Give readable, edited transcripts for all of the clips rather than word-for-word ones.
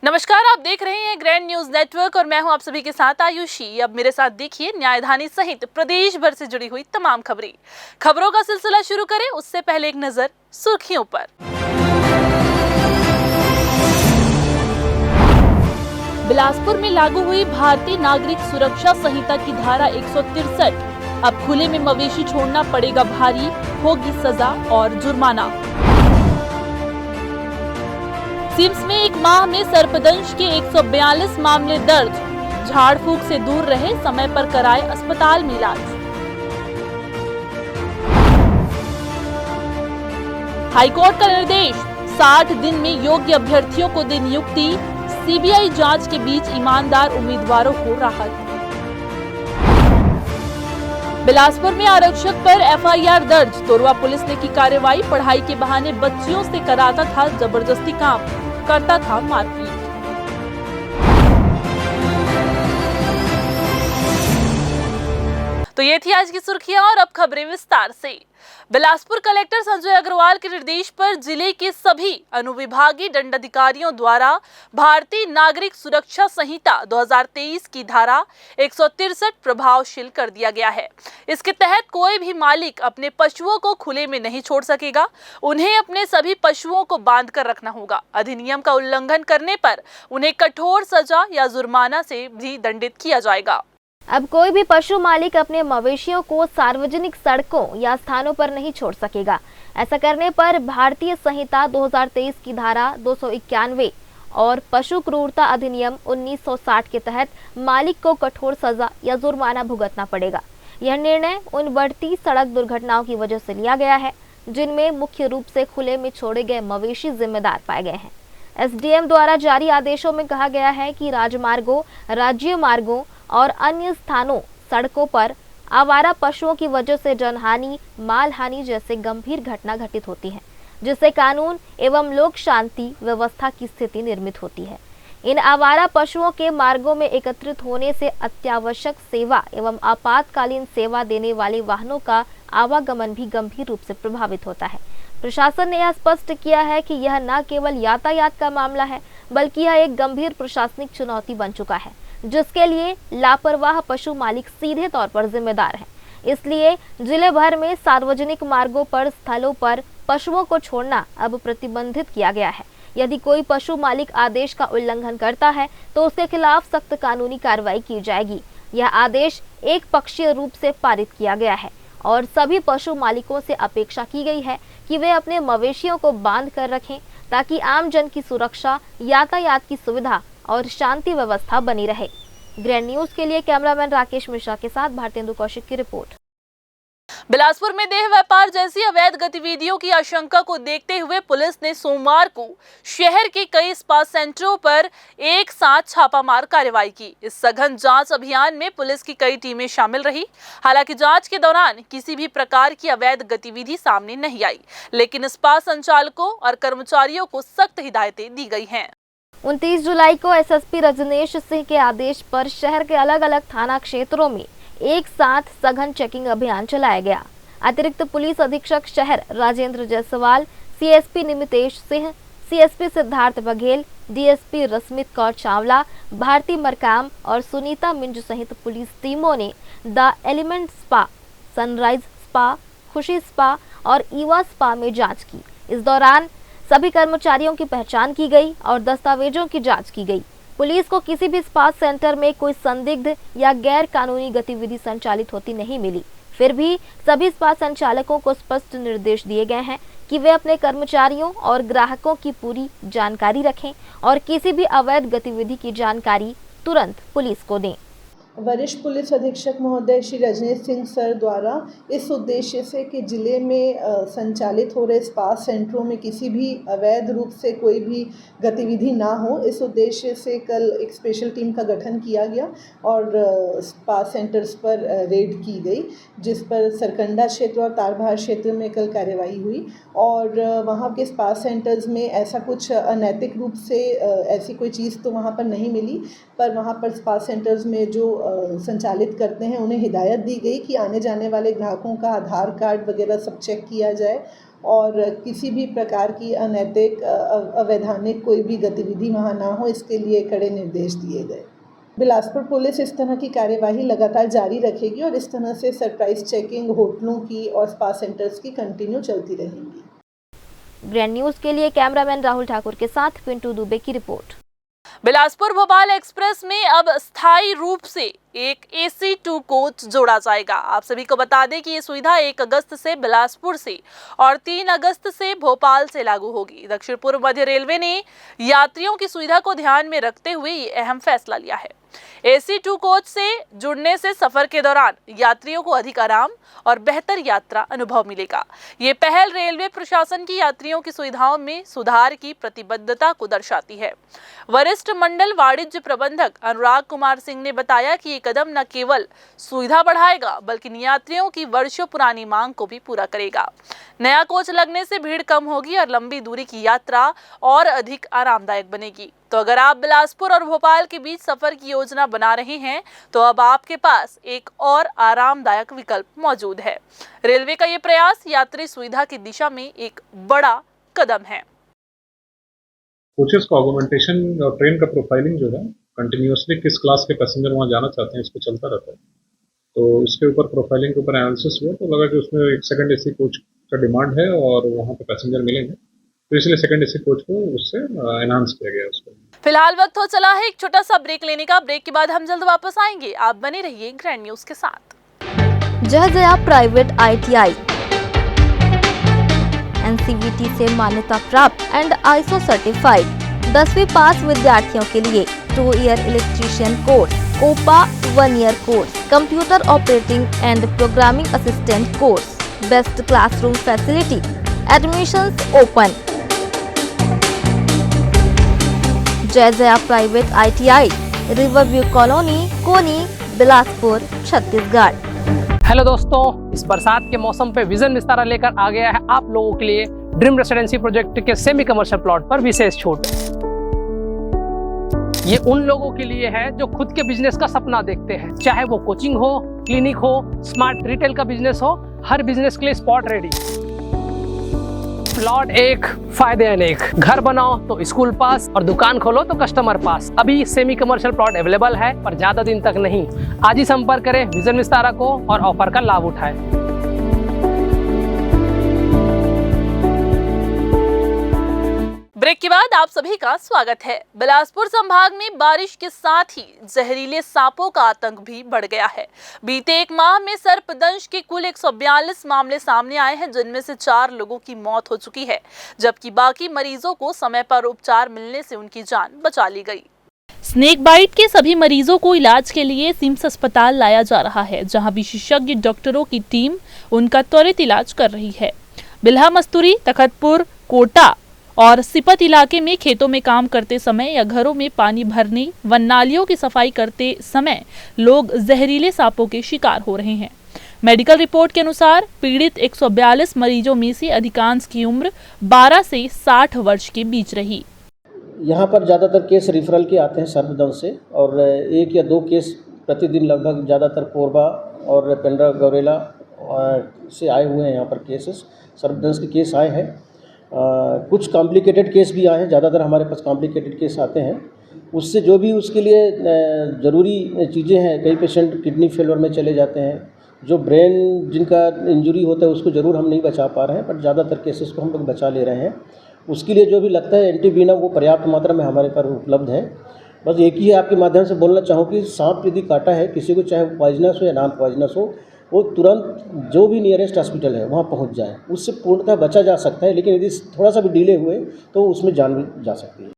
नमस्कार, आप देख रहे हैं ग्रैंड न्यूज नेटवर्क और मैं हूं आप सभी के साथ आयुषी। अब मेरे साथ देखिए न्यायधानी सहित प्रदेश भर से जुड़ी हुई तमाम खबरों का सिलसिला शुरू करें उससे पहले एक नजर सुर्खियों पर। बिलासपुर में लागू हुई भारतीय नागरिक सुरक्षा संहिता की धारा 163। अब खुले में मवेशी छोड़ना पड़ेगा भारी, होगी सजा और जुर्माना। सिम्स में एक माह में सर्पदंश के 142 मामले दर्ज, झाड़ फूक से दूर रहे, समय पर कराए अस्पताल में इलाज। हाईकोर्ट का निर्देश, 60 दिन में योग्य अभ्यर्थियों को दे नियुक्ति, सीबीआई जांच के बीच ईमानदार उम्मीदवारों को राहत। बिलासपुर में आरक्षक पर एफआईआर दर्ज, तोरवा पुलिस ने की कार्रवाई, पढ़ाई के बहाने बच्चियों से कराता था जबरदस्ती काम, करता था मारपीट। तो ये थी आज की सुर्खियां और अब खबरें विस्तार से। बिलासपुर कलेक्टर संजय अग्रवाल के निर्देश पर जिले के सभी अनुविभागीय दंडाधिकारियों द्वारा भारतीय नागरिक सुरक्षा संहिता 2023 की धारा 163 प्रभावशील कर दिया गया है। इसके तहत कोई भी मालिक अपने पशुओं को खुले में नहीं छोड़ सकेगा। उन्हें अपने सभी पशुओं को बांध कर रखना होगा। अधिनियम का उल्लंघन करने पर उन्हें कठोर सजा या जुर्माना से भी दंडित किया जाएगा। अब कोई भी पशु मालिक अपने मवेशियों को सार्वजनिक सड़कों या स्थानों पर नहीं छोड़ सकेगा। ऐसा करने पर भारतीय संहिता 2023 की धारा 291 और पशु क्रूरता अधिनियम 1960 के तहत मालिक को कठोर सजा या जुर्माना भुगतना पड़ेगा। यह निर्णय उन बढ़ती सड़क दुर्घटनाओं की वजह से लिया गया है जिनमें मुख्य रूप से खुले में छोड़े गए मवेशी जिम्मेदार पाए गए हैं। एसडीएम द्वारा जारी आदेशों में कहा गया है कि राजमार्गों, राज्य मार्गों और अन्य स्थानों, सड़कों पर आवारा पशुओं की वजह से जनहानि, माल हानि जैसे गंभीर घटना घटित होती है, जिससे कानून एवं लोक शांति व्यवस्था की स्थिति निर्मित होती है। इन आवारा पशुओं के मार्गों में एकत्रित होने से अत्यावश्यक सेवा एवं आपातकालीन सेवा देने वाले वाहनों का आवागमन भी गंभीर रूप से प्रभावित होता है। प्रशासन ने यह स्पष्ट किया है कि यह न केवल यातायात का मामला है, बल्कि यह एक गंभीर प्रशासनिक चुनौती बन चुका है, जिसके लिए लापरवाह पशु मालिक सीधे तौर पर जिम्मेदार हैं। इसलिए जिले भर में सार्वजनिक मार्गों पर, स्थलों पर पशुओं को छोड़ना अब प्रतिबंधित किया गया है। यदि कोई पशु मालिक आदेश का उल्लंघन करता है तो उसके खिलाफ सख्त कानूनी कार्रवाई की जाएगी। यह आदेश एक पक्षीय रूप से पारित किया गया है और सभी पशु मालिकों से अपेक्षा की गई है कि वे अपने मवेशियों को बांध कर रखें ताकि आम जन की सुरक्षा, यातायात की सुविधा और शांति व्यवस्था बनी रहे। ग्रैंड न्यूज के लिए कैमरामैन राकेश मिश्रा के साथ भारतेंदु कौशिक की रिपोर्ट। बिलासपुर में देह व्यापार जैसी अवैध गतिविधियों की आशंका को देखते हुए पुलिस ने सोमवार को शहर के कई स्पा सेंटरों पर एक साथ छापामार कार्रवाई की। इस सघन जांच अभियान में पुलिस की कई टीमें शामिल रही। हालांकि जांच के दौरान किसी भी प्रकार की अवैध गतिविधि सामने नहीं आई, लेकिन स्पा संचालकों और कर्मचारियों को सख्त हिदायतें दी गई हैं। 29 जुलाई को एसएसपी रजनेश सिंह के आदेश पर शहर के अलग अलग थाना क्षेत्रों में एक साथ सघन चेकिंग अभियान चलाया गया। अतिरिक्त पुलिस अधीक्षक शहर Rajendra Jaiswal, CSP Nimitesh Singh, CSP Siddharth Baghel, DSP Rashmit Kaur Chawla, Bharti Markam और सुनीता मिंज सहित पुलिस टीमों ने the element spa, sunrise spa, Khushi spa और ईवा स्पा में जांच की। इस दौरान सभी कर्मचारियों की पहचान की गई और दस्तावेजों की जांच की गई। पुलिस को किसी भी स्पा सेंटर में कोई संदिग्ध या गैर कानूनी गतिविधि संचालित होती नहीं मिली। फिर भी सभी स्पा संचालकों को स्पष्ट निर्देश दिए गए हैं कि वे अपने कर्मचारियों और ग्राहकों की पूरी जानकारी रखें और किसी भी अवैध गतिविधि की जानकारी तुरंत पुलिस को दें। वरिष्ठ पुलिस अधीक्षक महोदय श्री रजनीश सिंह सर द्वारा इस उद्देश्य से कि ज़िले में संचालित हो रहे स्पा सेंटरों में किसी भी अवैध रूप से कोई भी गतिविधि ना हो, इस उद्देश्य से कल एक स्पेशल टीम का गठन किया गया और स्पा सेंटर्स पर रेड की गई, जिस पर सरकंडा क्षेत्र और तारबहार क्षेत्र में कल कार्यवाही हुई और वहाँ के स्पा सेंटर्स में ऐसा कुछ अनैतिक रूप से ऐसी कोई चीज़ तो वहाँ पर नहीं मिली, पर वहाँ पर स्पा सेंटर्स में जो संचालित करते हैं उन्हें हिदायत दी गई कि आने जाने वाले ग्राहकों का आधार कार्ड वगैरह सब चेक किया जाए और किसी भी प्रकार की अनैतिक अवैधानिक कोई भी गतिविधि वहाँ ना हो, इसके लिए कड़े निर्देश दिए गए। बिलासपुर पुलिस इस तरह की कार्यवाही लगातार जारी रखेगी और इस तरह से सरप्राइज चेकिंग होटलों की और स्पा सेंटर्स की कंटिन्यू चलती रहेंगी। ग्रैंड न्यूज के लिए कैमरामैन राहुल ठाकुर के साथ पिंटू दुबे की रिपोर्ट। बिलासपुर भोपाल एक्सप्रेस में अब स्थायी रूप से एक AC 2 कोच जोड़ा जाएगा। आप सभी को बता दें कि ये सुविधा 1 अगस्त से बिलासपुर से और 3 अगस्त से भोपाल से लागू होगी। दक्षिण पूर्व मध्य रेलवे ने यात्रियों की सुविधा को ध्यान में रखते हुए ये अहम फैसला लिया है। AC 2 कोच से जुड़ने से सफर के दौरान यात्रियों को अधिक आराम और बेहतर यात्रा अनुभव मिलेगा। ये पहल रेलवे प्रशासन की यात्रियों की सुविधाओं में सुधार की प्रतिबद्धता को दर्शाती है। वरिष्ठ मंडल वाणिज्य प्रबंधक अनुराग कुमार सिंह ने बताया कि ये कदम न केवल सुविधा बढ़ाएगा बल्कि यात्रियों की वर्षों पुरानी मांग को भी पूरा करेगा। नया कोच लगने से भीड़ कम होगी और लंबी दूरी की यात्रा और अधिक आरामदायक बनेगी। तो अगर आप बिलासपुर और भोपाल के बीच सफर की योजना बना रहे हैं तो अब आपके पास एक और आरामदायक विकल्प मौजूद है। रेलवे का ये प्रयास यात्री सुविधा की दिशा में एक बड़ा कदम है। कोचेस का ऑगमेंटेशन और ट्रेन का प्रोफाइलिंग जो है कंटिन्यूसली किस क्लास के पैसेंजर वहाँ जाना चाहते हैं इस पर चलता रहता है, तो इसके ऊपर प्रोफाइलिंग के ऊपर एनालिसिस हुआ तो लगा कि उसमें एक सेकंड AC कोच का डिमांड है और वहाँ पे पैसेंजर मिलेंगे, तो इसलिए सेकंड AC कोच को उससे एनहांस किया गया उसको। फिलहाल वक्त हो चला है एक छोटा सा ब्रेक लेने का। ब्रेक के बाद हम जल्द वापस आएंगे। आप बने रहिए ग्रैंड न्यूज के साथ। जय जया प्राइवेट ITI NCVT से मान्यता प्राप्त एंड ISO सर्टिफाइड 10वीं पास विद्यार्थियों के लिए 2 year electrician course, OPA 1 year course, computer operating and programming assistant course, best classroom facility, admissions open. Jai Jaya private ITI, river view colony, Koni, Bilaspur, Chhattisgarh. Hello दोस्तों, इस बरसात के मौसम पे विजन विस्तारा लेकर आ गया है आप लोगों के लिए ड्रीम रेसिडेंसी प्रोजेक्ट के सेमी कमर्शियल प्लॉट पर विशेष छूट। ये उन लोगों के लिए है जो खुद के बिजनेस का सपना देखते हैं, चाहे वो कोचिंग हो, क्लिनिक हो, स्मार्ट रिटेल का बिजनेस हो, हर बिजनेस के लिए स्पॉट रेडी। प्लॉट एक, फायदे अनेक। घर बनाओ तो स्कूल पास और दुकान खोलो तो कस्टमर पास। अभी सेमी कमर्शियल प्लॉट अवेलेबल है पर ज्यादा दिन तक नहीं। आज ही संपर्क करें विजन विस्तारा को और ऑफर का लाभ उठाएं। ब्रेक के बाद आप सभी का स्वागत है। बिलासपुर संभाग में बारिश के साथ ही जहरीले सांपों का आतंक भी बढ़ गया है। बीते 1 माह में सर्पदंश के कुल 142 मामले सामने आए हैं, जिनमें से 4 लोगों की मौत हो चुकी है, जबकि बाकी मरीजों को समय पर उपचार मिलने से उनकी जान बचा ली गई। स्नेक बाइट के सभी मरीजों को इलाज के लिए सिम्स अस्पताल लाया जा रहा है, जहां विशेषज्ञ डॉक्टरों की टीम उनका त्वरित इलाज कर रही है। बिल्हा मस्तूरी, तखतपुर, कोटा और सिपत इलाके में खेतों में काम करते समय या घरों में पानी भरने व नालियों की सफाई करते समय लोग जहरीले सांपों के शिकार हो रहे हैं। मेडिकल रिपोर्ट के अनुसार पीड़ित 142 मरीजों में से अधिकांश की उम्र 12 से 60 वर्ष के बीच रही। यहाँ पर ज़्यादातर केस रिफरल के आते हैं सर्पदंश से, और 1 या 2 केस प्रतिदिन लगभग ज़्यादातर कोरबा और पेंड्रा गौरेला से आए हुए हैं। यहाँ पर केसेस सर्पदंश के केस आए हैं। कुछ कॉम्प्लिकेटेड केस भी आए हैं, ज़्यादातर हमारे पास कॉम्प्लिकेटेड केस आते हैं। उससे जो भी उसके लिए ज़रूरी चीज़ें हैं, कई पेशेंट किडनी फेलियर में चले जाते हैं, जो ब्रेन जिनका इंजरी होता है उसको ज़रूर हम नहीं बचा पा रहे हैं, पर ज़्यादातर केसेस को हम लोग बचा ले रहे हैं। उसके लिए जो भी लगता है एंटीवीनम वो पर्याप्त मात्रा में हमारे पास उपलब्ध है। बस एक ही आपके माध्यम से बोलना चाहूँ कि सांप यदि काटा है किसी को, चाहे वो पॉइजनस हो या नॉन पॉइजनस हो, वो तुरंत जो भी नियरेस्ट हॉस्पिटल है वहाँ पहुँच जाए, उससे पूर्णतः बचा जा सकता है। लेकिन यदि थोड़ा सा भी डिले हुए तो उसमें जान भी जा सकती है।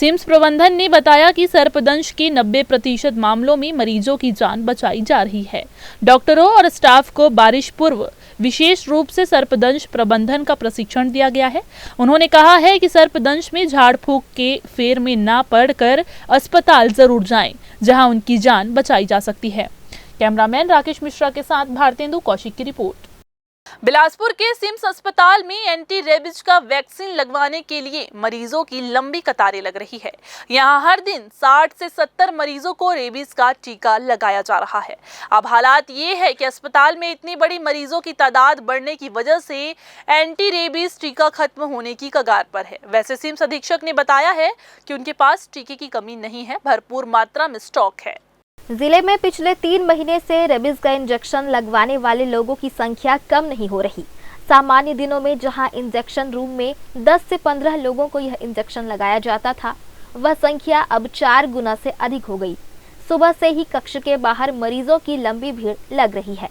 सिम्स प्रबंधन ने बताया कि सर्पदंश के 90% मामलों में मरीजों की जान बचाई जा रही है। डॉक्टरों और स्टाफ को बारिश पूर्व विशेष रूप से सर्पदंश प्रबंधन का प्रशिक्षण दिया गया है। उन्होंने कहा है कि सर्पदंश में झाड़ फूंक के फेर में ना पड़कर अस्पताल जरूर जाएं, जहां उनकी जान बचाई जा सकती है। कैमरामैन राकेश मिश्रा के साथ भारतेंदु कौशिक की रिपोर्ट। बिलासपुर के सिम्स अस्पताल में एंटी रेबीज का वैक्सीन लगवाने के लिए मरीजों की लंबी कतारें लग रही है। यहां हर दिन 60 से 70 मरीजों को रेबीज का टीका लगाया जा रहा है। अब हालात ये है कि अस्पताल में इतनी बड़ी मरीजों की तादाद बढ़ने की वजह से एंटी रेबीज टीका खत्म होने की कगार पर है। वैसे सिम्स अधीक्षक ने बताया है कि उनके पास टीके की कमी नहीं है, भरपूर मात्रा में स्टॉक है। जिले में पिछले 3 महीने से रेबीज का इंजेक्शन लगवाने वाले लोगों की संख्या कम नहीं हो रही। सामान्य दिनों में जहां इंजेक्शन रूम में 10 से 15 लोगों को यह इंजेक्शन लगाया जाता था, वह संख्या अब 4 गुना से अधिक हो गई। सुबह से ही कक्ष के बाहर मरीजों की लंबी भीड़ लग रही है।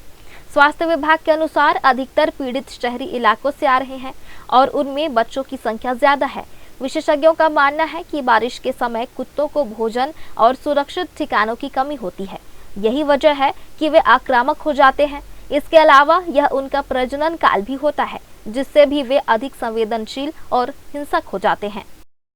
स्वास्थ्य विभाग के अनुसार अधिकतर पीड़ित शहरी इलाकों से आ रहे हैं और उनमें बच्चों की संख्या ज्यादा है। विशेषज्ञों का मानना है कि बारिश के समय कुत्तों को भोजन और सुरक्षित ठिकानों की कमी होती है। यही वजह है कि वे आक्रामक हो जाते हैं। इसके अलावा यह उनका प्रजनन काल भी होता है, जिससे भी वे अधिक संवेदनशील और हिंसक हो जाते हैं।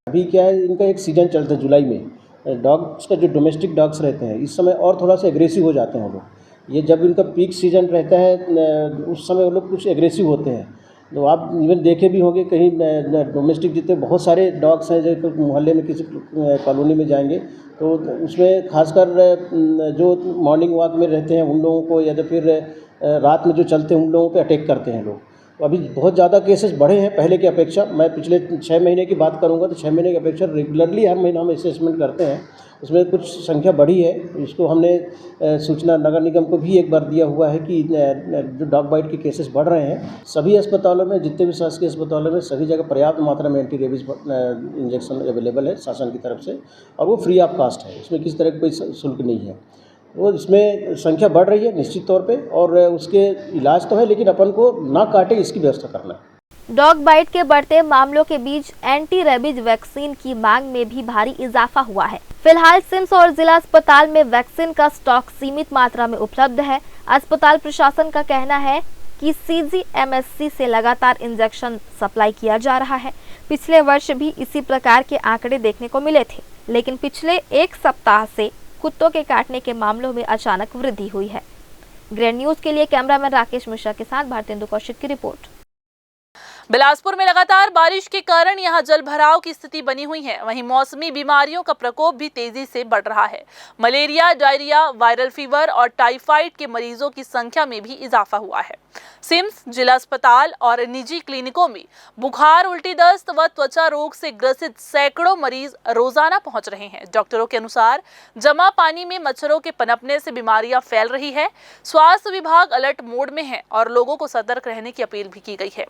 अभी क्या है, इनका एक सीजन चलता है जुलाई में। डॉग्स का जो डोमेस्टिक डॉग्स रहते हैं इस समय और थोड़ा सा एग्रेसिव हो जाते हैं वो लोग। ये जब इनका पीक सीजन रहता है उस समय वो लोग कुछ एग्रेसिव होते हैं। तो आप इवन देखे भी होंगे कहीं डोमेस्टिक जितने बहुत सारे डॉग्स हैं, जो मोहल्ले में किसी कॉलोनी में जाएंगे तो उसमें खासकर जो मॉर्निंग वॉक में रहते हैं उन लोगों को, या तो फिर रात में जो चलते हैं उन लोगों पे अटैक करते हैं लोग। तो अभी बहुत ज़्यादा केसेस बढ़े हैं पहले की अपेक्षा। मैं पिछले 6 महीने की बात करूंगा तो 6 महीने की अपेक्षा रेगुलरली हर महीना हम असेसमेंट करते हैं, उसमें कुछ संख्या बढ़ी है। इसको हमने सूचना नगर निगम को भी एक बार दिया हुआ है कि जो डॉग बाइट के केसेस बढ़ रहे हैं। सभी अस्पतालों में, जितने भी शासकीय अस्पतालों में सभी जगह पर्याप्त मात्रा में एंटी रेबीज इंजेक्शन अवेलेबल है शासन की तरफ से, और वो फ्री ऑफ कास्ट है। इसमें किसी तरह का कोई शुल्क नहीं है। वो इसमें संख्या बढ़ रही है निश्चित तौर पे, और उसके इलाज तो है, लेकिन अपन को ना काटे इसकी व्यवस्था करना है। डॉग बाइट के बढ़ते मामलों के बीच एंटी रेबीज वैक्सीन की मांग में भी भारी इजाफा हुआ है। फिलहाल सिम्स और जिला अस्पताल में वैक्सीन का स्टॉक सीमित मात्रा में उपलब्ध है। अस्पताल प्रशासन का कहना है कि CGMSC से लगातार इंजेक्शन सप्लाई किया जा रहा है। पिछले वर्ष भी इसी प्रकार के आंकड़े देखने को मिले थे, लेकिन पिछले 1 सप्ताह से कुत्तों के काटने के मामलों में अचानक वृद्धि हुई है। ग्रैंड न्यूज के लिए कैमरामैन राकेश मिश्रा के साथ भारतेंदु कौशिक की रिपोर्ट। बिलासपुर में लगातार बारिश के कारण यहां जल भराव की स्थिति बनी हुई है। वहीं मौसमी बीमारियों का प्रकोप भी तेजी से बढ़ रहा है। मलेरिया, डायरिया, वायरल फीवर और टाइफाइड के मरीजों की संख्या में भी इजाफा हुआ है। सिम्स, जिला अस्पताल और निजी क्लिनिकों में बुखार, उल्टी दस्त व त्वचा रोग से ग्रसित सैकड़ों मरीज रोजाना पहुंच रहे हैं। डॉक्टरों के अनुसार जमा पानी में मच्छरों के पनपने से बीमारियां फैल रही है। स्वास्थ्य विभाग अलर्ट मोड में है और लोगों को सतर्क रहने की अपील भी की गई है।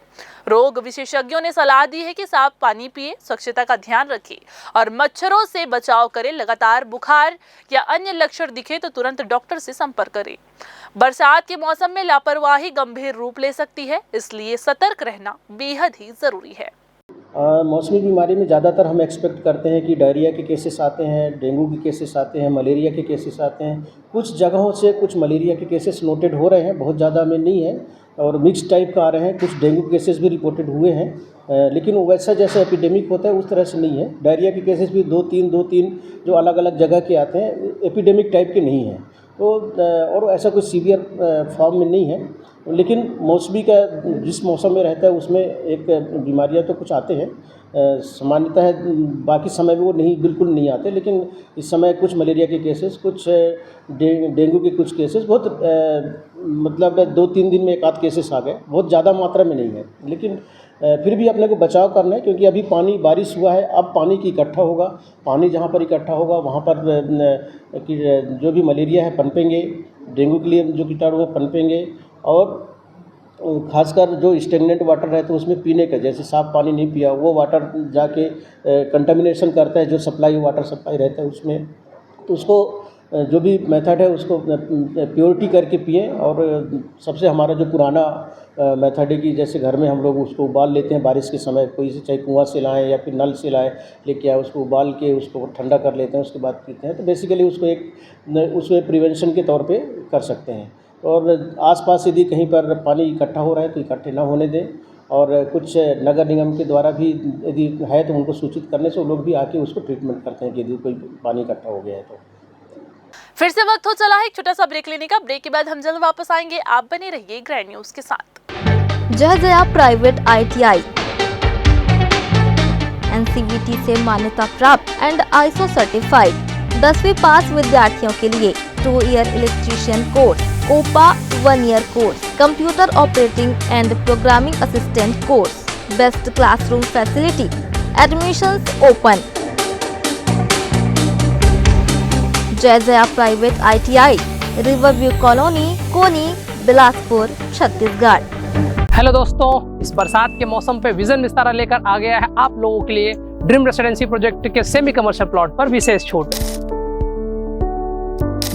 रोग विशेषज्ञों ने सलाह दी है कि साफ पानी पिए, स्वच्छता का ध्यान रखें और मच्छरों से बचाव करें। लगातार बुखार या अन्य लक्षण दिखे तो तुरंत डॉक्टर से संपर्क करें। बरसात के मौसम में लापरवाही गंभीर रूप ले सकती है, इसलिए सतर्क रहना बेहद ही जरूरी है। मौसमी बीमारी में ज़्यादातर हम एक्सपेक्ट करते हैं कि डायरिया के केसेस आते हैं, डेंगू के केसेस आते हैं, मलेरिया के केसेस आते हैं। कुछ जगहों से कुछ मलेरिया के केसेस नोटेड हो रहे हैं, बहुत ज़्यादा में नहीं है, और मिक्स टाइप का आ रहे हैं। कुछ डेंगू केसेस भी रिपोर्टेड हुए हैं, लेकिन वैसा जैसे एपिडेमिक होता है उस तरह से नहीं है। डायरिया के केसेस भी 2-3 जो अलग अलग जगह के आते हैं, एपिडेमिक टाइप के नहीं हैं। तो और ऐसा कोई सीवियर फॉर्म में नहीं है, लेकिन मौसमी का जिस मौसम में रहता है उसमें एक बीमारियां तो कुछ आते हैं। सामान्यतः बाकी समय में वो बिल्कुल नहीं आते, लेकिन इस समय कुछ मलेरिया के केसेस, कुछ डेंगू के कुछ केसेस, बहुत मतलब 2-3 दिन में एक आध केसेस आ गए। बहुत ज़्यादा मात्रा में नहीं है, लेकिन फिर भी अपने को बचाव करना है, क्योंकि अभी बारिश हुआ है। अब पानी की इकट्ठा होगा, पानी जहाँ पर इकट्ठा होगा वहाँ पर जो भी मलेरिया है पनपेंगे, डेंगू के लिए जो कीटाणु है पनपेंगे, और खासकर जो स्टेगनेंट वाटर रहता है उसमें पीने का, जैसे साफ पानी नहीं पिया वो वाटर जाके कंटामिनेशन करता है जो वाटर सप्लाई रहता है उसमें, तो उसको जो भी मेथड है उसको प्योरिटी करके पिएं। और सबसे हमारा जो पुराना मेथड है कि जैसे घर में हम लोग उसको उबाल लेते हैं बारिश के समय, कोई से चाहे कुआं से लाएं या फिर नल से लाएं लेके आए, उसको उबाल के उसको ठंडा कर लेते हैं, उसके बाद पीते हैं। तो बेसिकली उसको उसमें प्रिवेंशन के तौर पे कर सकते हैं। और आसपास यदि कहीं पर पानी इकट्ठा हो रहा है तो इकट्ठे ना होने दें। और कुछ नगर निगम के द्वारा भी यदि है तो उनको सूचित करने से वो लोग भी आके उसको ट्रीटमेंट करते हैं कि यदि कोई पानी इकट्ठा हो गया है तो। फिर से वक्त हो चला है एक छोटा सा ब्रेक लेने का। ब्रेक के बाद हम जल्द वापस आएंगे। आप बने रहिए ग्रैंड न्यूज के साथ। जय प्राइवेट ITI NCVT से मान्यता प्राप्त एंड ISO सर्टिफाइड 10वीं पास विद्यार्थियों के लिए 2 year electrician course, OPA 1 year course, computer operating and programming assistant course, best classroom facility, admissions open. जय private ITI, river view colony, Koni, Bilaspur, Chhattisgarh. Hello दोस्तों, इस बरसात के मौसम पे विजन विस्तारा लेकर आ गया है आप लोगों के लिए ड्रीम रेसिडेंसी प्रोजेक्ट के सेमी कमर्शियल प्लॉट पर विशेष छूट।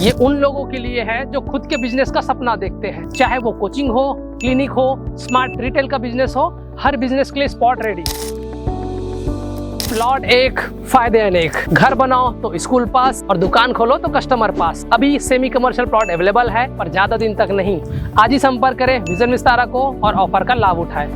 ये उन लोगों के लिए है जो खुद के बिजनेस का सपना देखते हैं, चाहे वो कोचिंग हो, क्लिनिक हो, स्मार्ट रिटेल का बिजनेस हो, हर बिजनेस के लिए स्पॉट रेडी। प्लॉट एक, फायदे अनेक। घर बनाओ तो स्कूल पास और दुकान खोलो तो कस्टमर पास। अभी सेमी कमर्शियल प्लॉट अवेलेबल है, पर ज्यादा दिन तक नहीं। आज ही संपर्क करें विजन विस्तारा को और ऑफर का लाभ उठाएं।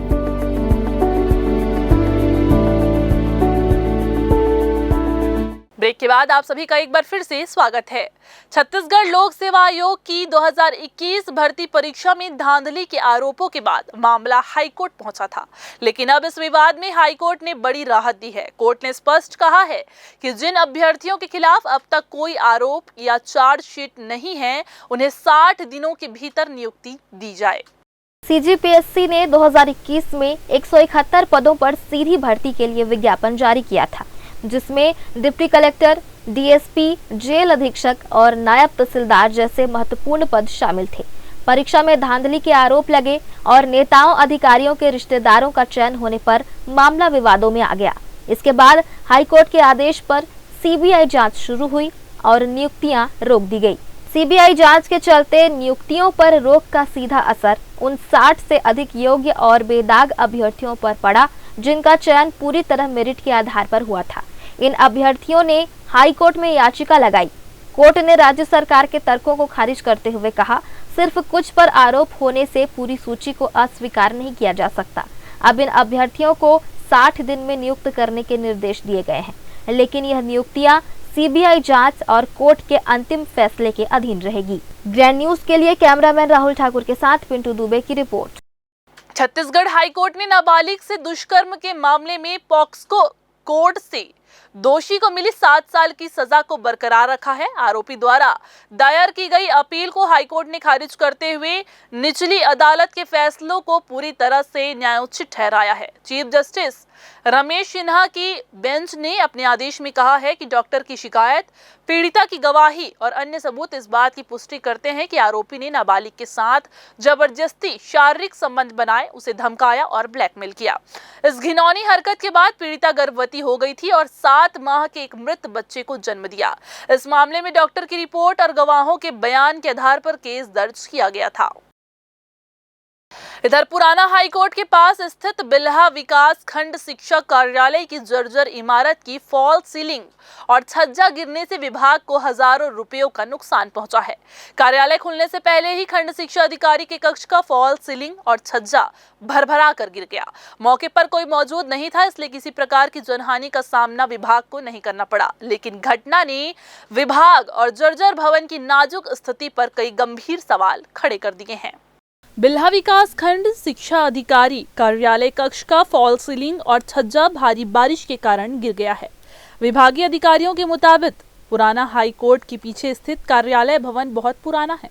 ब्रेक के बाद आप सभी का एक बार फिर से स्वागत है। छत्तीसगढ़ लोक सेवा आयोग की 2021 भर्ती परीक्षा में धांधली के आरोपों के बाद मामला हाईकोर्ट पहुंचा था, लेकिन अब इस विवाद में हाईकोर्ट ने बड़ी राहत दी है। कोर्ट ने स्पष्ट कहा है कि जिन अभ्यर्थियों के खिलाफ अब तक कोई आरोप या चार्जशीट नहीं है, उन्हें 60 दिनों के भीतर नियुक्ति दी जाए। CGPSC ने 2021 में 171 पदों पर सीधी भर्ती के लिए विज्ञापन जारी किया था, जिसमें डिप्टी कलेक्टर, DSP, जेल अधीक्षक और नायब तहसीलदार जैसे महत्वपूर्ण पद शामिल थे। परीक्षा में धांधली के आरोप लगे और नेताओं अधिकारियों के रिश्तेदारों का चयन होने पर मामला विवादों में आ गया। इसके बाद हाईकोर्ट के आदेश पर CBI जांच शुरू हुई और नियुक्तियां रोक दी गई। CBI जांच के चलते नियुक्तियों पर रोक का सीधा असर उन 60 से अधिक योग्य और बेदाग अभ्यर्थियों पर पड़ा, जिनका चयन पूरी तरह मेरिट के आधार पर हुआ था। इन अभ्यर्थियों ने हाई कोर्ट में याचिका लगाई। कोर्ट ने राज्य सरकार के तर्कों को खारिज करते हुए कहा, सिर्फ कुछ पर आरोप होने से पूरी सूची को अस्वीकार नहीं किया जा सकता। अब इन अभ्यर्थियों को 60 दिन में नियुक्त करने के निर्देश दिए गए हैं, लेकिन यह नियुक्तियां CBI जांच और कोर्ट के अंतिम फैसले के अधीन रहेगी। ग्रैंड न्यूज के लिए कैमरामैन राहुल ठाकुर के साथ पिंटू दुबे की रिपोर्ट। छत्तीसगढ़ हाईकोर्ट ने नाबालिग से दुष्कर्म के मामले में पॉक्सको कोड से दोषी को मिली 7 साल की सजा को बरकरार रखा है। आरोपी द्वारा दायर की गई अपील को हाईकोर्ट ने खारिज करते हुए निचली अदालत के फैसलों को पूरी तरह से न्यायोचित ठहराया है। चीफ जस्टिस रमेश सिन्हा की बेंच ने अपने आदेश में कहा है कि डॉक्टर की शिकायत, पीड़िता की गवाही और अन्य सबूत इस बात की पुष्टि करते हैं कि आरोपी ने नाबालिग के साथ जबरदस्ती शारीरिक संबंध बनाए, उसे धमकाया और ब्लैकमेल किया। इस घिनौनी हरकत के बाद पीड़िता गर्भवती हो गई थी और 7 माह के एक मृत बच्चे को जन्म दिया। इस मामले में डॉक्टर की रिपोर्ट और गवाहों के बयान के आधार पर केस दर्ज किया गया था। इधर पुराना हाईकोर्ट के पास स्थित बिल्हा विकास खंड शिक्षा कार्यालय की जर्जर इमारत की फॉल सीलिंग और छज्जा गिरने से विभाग को हजारों रुपयों का नुकसान पहुंचा है। कार्यालय खुलने से पहले ही खंड शिक्षा अधिकारी के कक्ष का फॉल सीलिंग और छज्जा भरभरा कर गिर गया। मौके पर कोई मौजूद नहीं था, इसलिए किसी प्रकार की जनहानि का सामना विभाग को नहीं करना पड़ा, लेकिन घटना ने विभाग और जर्जर भवन की नाजुक स्थिति पर कई गंभीर सवाल खड़े कर दिए हैं। बिल्हा विकास खंड शिक्षा अधिकारी कार्यालय कक्ष का फॉल सीलिंग और छज्जा भारी बारिश के कारण गिर गया है। विभागीय अधिकारियों के मुताबिक पुराना हाई कोर्ट के पीछे स्थित कार्यालय भवन बहुत पुराना है।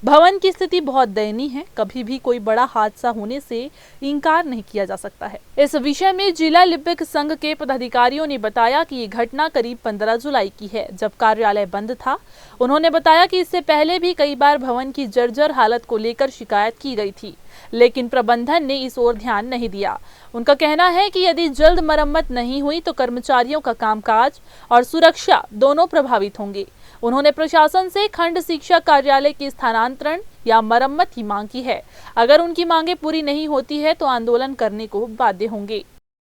भवन की स्थिति बहुत दयनीय है। कभी भी कोई बड़ा हादसा होने से इनकार नहीं किया जा सकता है। इस विषय में जिला लिपिक संघ के पदाधिकारियों ने बताया कि ये घटना करीब 15 जुलाई की है, जब कार्यालय बंद था। उन्होंने बताया कि इससे पहले भी कई बार भवन की जर्जर हालत को लेकर शिकायत की गई थी। लेकिन प्रबंधन ने इस ओर ध्यान नहीं दिया। उनका कहना है कि यदि जल्द मरम्मत नहीं हुई तो कर्मचारियों का कामकाज और सुरक्षा दोनों प्रभावित होंगे। उन्होंने प्रशासन से खंड शिक्षा कार्यालय के स्थानांतरण या मरम्मत की मांग की है। अगर उनकी मांगे पूरी नहीं होती है तो आंदोलन करने को बाध्य होंगे।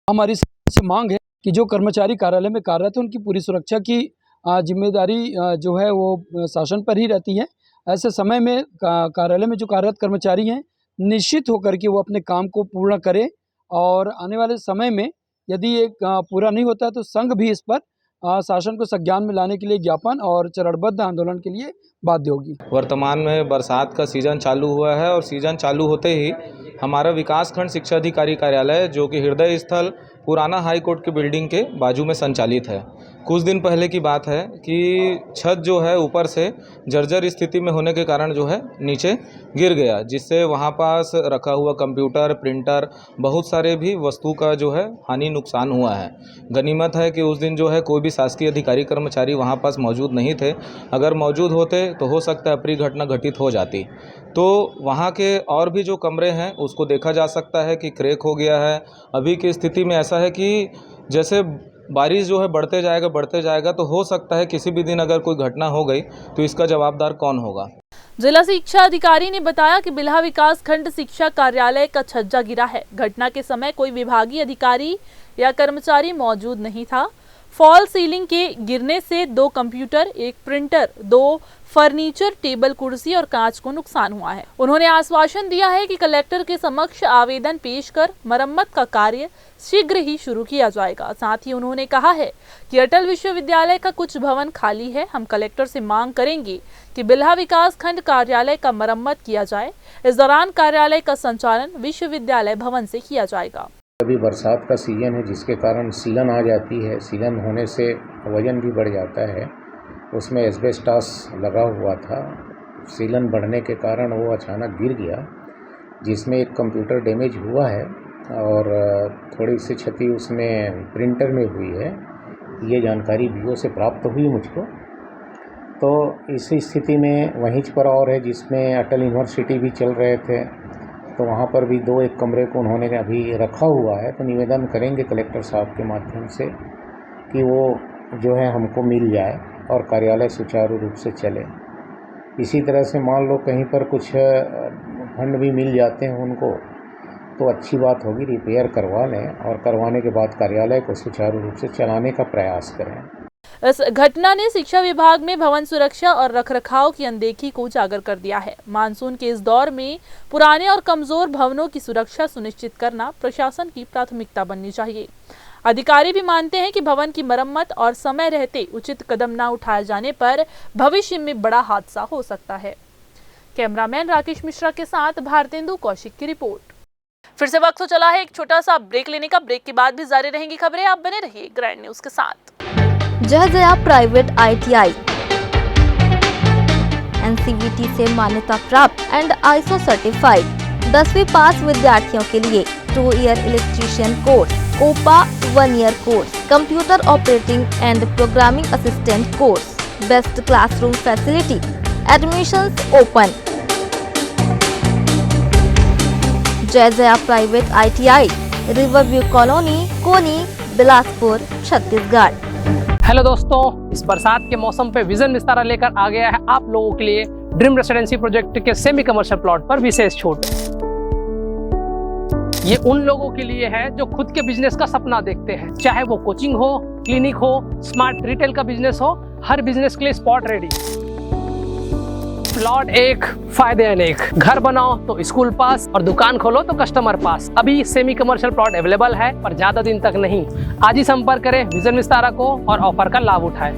हमारी से मांग है कि जो कर्मचारी कार्यालय में कार्यरत हैं उनकी पूरी सुरक्षा की जिम्मेदारी जो है वो शासन पर ही रहती है। ऐसे समय में कार्यालय में जो कार्यरत कर्मचारी हैं निश्चित होकर के वो अपने काम को पूर्ण करें और आने वाले समय में यदि ये पूरा नहीं होता है तो संघ भी इस पर शासन को संज्ञान में लाने के लिए ज्ञापन और चरणबद्ध आंदोलन के लिए बाध्य होगी। वर्तमान में बरसात का सीज़न चालू हुआ है और सीज़न चालू होते ही हमारा विकासखंड शिक्षा अधिकारी कार्यालय जो कि हृदय स्थल पुराना हाई कोर्ट की बिल्डिंग के बाजू में संचालित है। कुछ दिन पहले की बात है कि छत जो है ऊपर से जर्जर स्थिति में होने के कारण जो है नीचे गिर गया, जिससे वहाँ पास रखा हुआ कंप्यूटर, प्रिंटर, बहुत सारे भी वस्तु का जो है हानि नुकसान हुआ है। गनीमत है कि उस दिन जो है कोई भी शासकीय अधिकारी कर्मचारी वहाँ पास मौजूद नहीं थे। अगर मौजूद होते तो हो सकता है अप्रिय घटना घटित हो जाती। तो वहाँ के और भी जो कमरे हैं उसको देखा जा सकता है कि क्रैक हो गया है। अभी की स्थिति में ऐसा है कि जैसे बारिश जो है बढ़ते जाएगा तो हो सकता है किसी भी दिन अगर कोई घटना हो गई तो इसका जवाबदार कौन होगा। जिला शिक्षा अधिकारी ने बताया कि बिल्हा विकास खंड शिक्षा कार्यालय का छज्जा गिरा है। घटना के समय कोई विभागीय अधिकारी या कर्मचारी मौजूद नहीं था। फॉल सीलिंग के गिरने से 2 कंप्यूटर, 1 प्रिंटर, 2 फर्नीचर, टेबल, कुर्सी और कांच को नुकसान हुआ है। उन्होंने आश्वासन दिया है कि कलेक्टर के समक्ष आवेदन पेश कर मरम्मत का कार्य शीघ्र ही शुरू किया जाएगा। साथ ही उन्होंने कहा है कि अटल विश्वविद्यालय का कुछ भवन खाली है। हम कलेक्टर से मांग करेंगे कि बिल्हा विकास खंड कार्यालय का मरम्मत किया जाए। इस दौरान कार्यालय का संचालन विश्वविद्यालय भवन से किया जाएगा। अभी बरसात का सीजन है जिसके कारण सीलन आ जाती है। सीलन होने से वजन भी बढ़ जाता है। उसमें एस्बेस्टॉस लगा हुआ था। सीलन बढ़ने के कारण वो अचानक गिर गया, जिसमें एक कंप्यूटर डैमेज हुआ है और थोड़ी सी क्षति उसमें प्रिंटर में हुई है। ये जानकारी बीओ से प्राप्त हुई मुझको। तो इस स्थिति में वहीं पर और है जिसमें अटल यूनिवर्सिटी भी चल रहे थे, तो वहाँ पर भी 2-1 कमरे को उन्होंने अभी रखा हुआ है। तो निवेदन करेंगे कलेक्टर साहब के माध्यम से कि वो जो है हमको मिल जाए और कार्यालय सुचारू रूप से चले। इसी तरह से मान लो कहीं पर कुछ फंड भी मिल जाते हैं उनको तो अच्छी बात होगी, रिपेयर करवा लें और करवाने के बाद कार्यालय को सुचारू रूप से चलाने का प्रयास करें। इस घटना ने शिक्षा विभाग में भवन सुरक्षा और रखरखाव की अनदेखी को उजागर कर दिया है। मानसून के इस दौर में पुराने और कमजोर भवनों की सुरक्षा सुनिश्चित करना प्रशासन की प्राथमिकता बननी चाहिए। अधिकारी भी मानते हैं कि भवन की मरम्मत और समय रहते उचित कदम न उठाए जाने पर भविष्य में बड़ा हादसा हो सकता है। कैमरामैन राकेश मिश्रा के साथ भारतेंदु कौशिक की रिपोर्ट। फिर से वक्त हो चला है एक छोटा सा ब्रेक लेने का। ब्रेक के बाद भी जारी रहेंगी खबरें। आप बने रहिए ग्रैंड न्यूज के साथ। जय जया प्राइवेट ITI NCVT से मान्यता प्राप्त एंड ISO सर्टिफाइड 10वीं पास विद्यार्थियों के लिए 2 year electrician course, OPA 1 year course, computer operating and programming assistant course, best classroom facility, admissions open. Jai Jaya private ITI, river view colony, Koni, Bilaspur, Chhattisgarh. Hello दोस्तों, इस बरसात के मौसम पे विजन विस्तारा लेकर आ गया है आप लोगों के लिए ड्रीम रेसिडेंसी प्रोजेक्ट के सेमी कमर्शियल प्लॉट पर विशेष छूट। ये उन लोगों के लिए है जो खुद के बिजनेस का सपना देखते हैं, चाहे वो कोचिंग हो, क्लिनिक हो, स्मार्ट रिटेल का बिजनेस हो, हर बिजनेस के लिए स्पॉट रेडी। प्लॉट एक, फायदे अनेक। घर बनाओ तो स्कूल पास और दुकान खोलो तो कस्टमर पास। अभी सेमी कमर्शियल प्लॉट अवेलेबल है, पर ज्यादा दिन तक नहीं। आज ही संपर्क करें विजन विस्तारा को और ऑफर का लाभ उठाएं।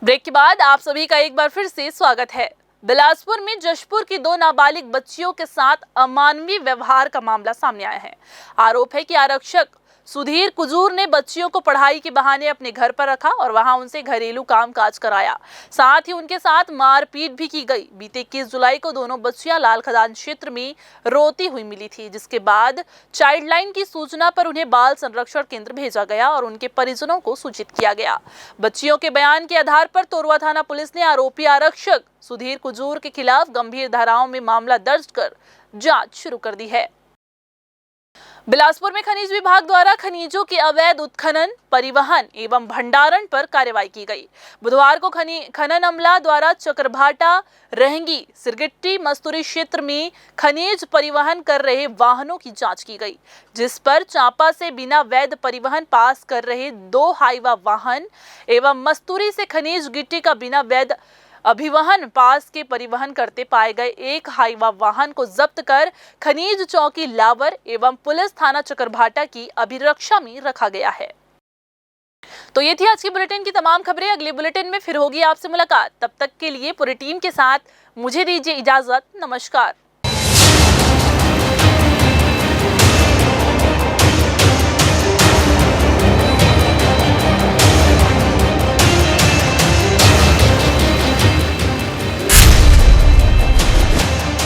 ब्रेक के बाद आप सभी का एक बार फिर से स्वागत है। बिलासपुर में जशपुर की 2 नाबालिग बच्चियों के साथ अमानवीय व्यवहार का मामला सामने आया है। आरोप है कि आरक्षक सुधीर कुजूर ने बच्चियों को पढ़ाई के बहाने अपने घर पर रखा और वहां उनसे घरेलू कामकाज कराया। साथ ही उनके साथ मारपीट भी की गई। बीते 21 जुलाई को दोनों बच्चियां लाल खदान क्षेत्र में रोती हुई मिली थी, जिसके बाद चाइल्ड लाइन की सूचना पर उन्हें बाल संरक्षण केंद्र भेजा गया और उनके परिजनों को सूचित किया गया। बच्चियों के बयान के आधार पर तोरवा थाना पुलिस ने आरोपी आरक्षक सुधीर कुजूर के खिलाफ गंभीर धाराओं में मामला दर्ज कर जांच शुरू कर दी है। बिलासपुर में खनिज विभाग द्वारा खनिजों के अवैध उत्खनन, परिवहन एवं भंडारण पर कार्रवाई की गई। बुधवार को खनन अमला द्वारा चकरभाटा, रहंगी, सिरगिट्टी, मस्तूरी क्षेत्र में खनिज परिवहन कर रहे वाहनों की जांच की गई, जिस पर चांपा से बिना वैध परिवहन पास कर रहे 2 हाईवा वाहन एवं मस्तूरी से खनिज गिट्टी का बिना वैध अभिवहन पास के परिवहन करते पाए गए 1 हाईवा वाहन को जब्त कर खनिज चौकी लावर एवं पुलिस थाना चकरभाटा की अभिरक्षा में रखा गया है। तो ये थी आज की बुलेटिन की तमाम खबरें। अगले बुलेटिन में फिर होगी आपसे मुलाकात। तब तक के लिए पूरी टीम के साथ मुझे दीजिए इजाजत। नमस्कार।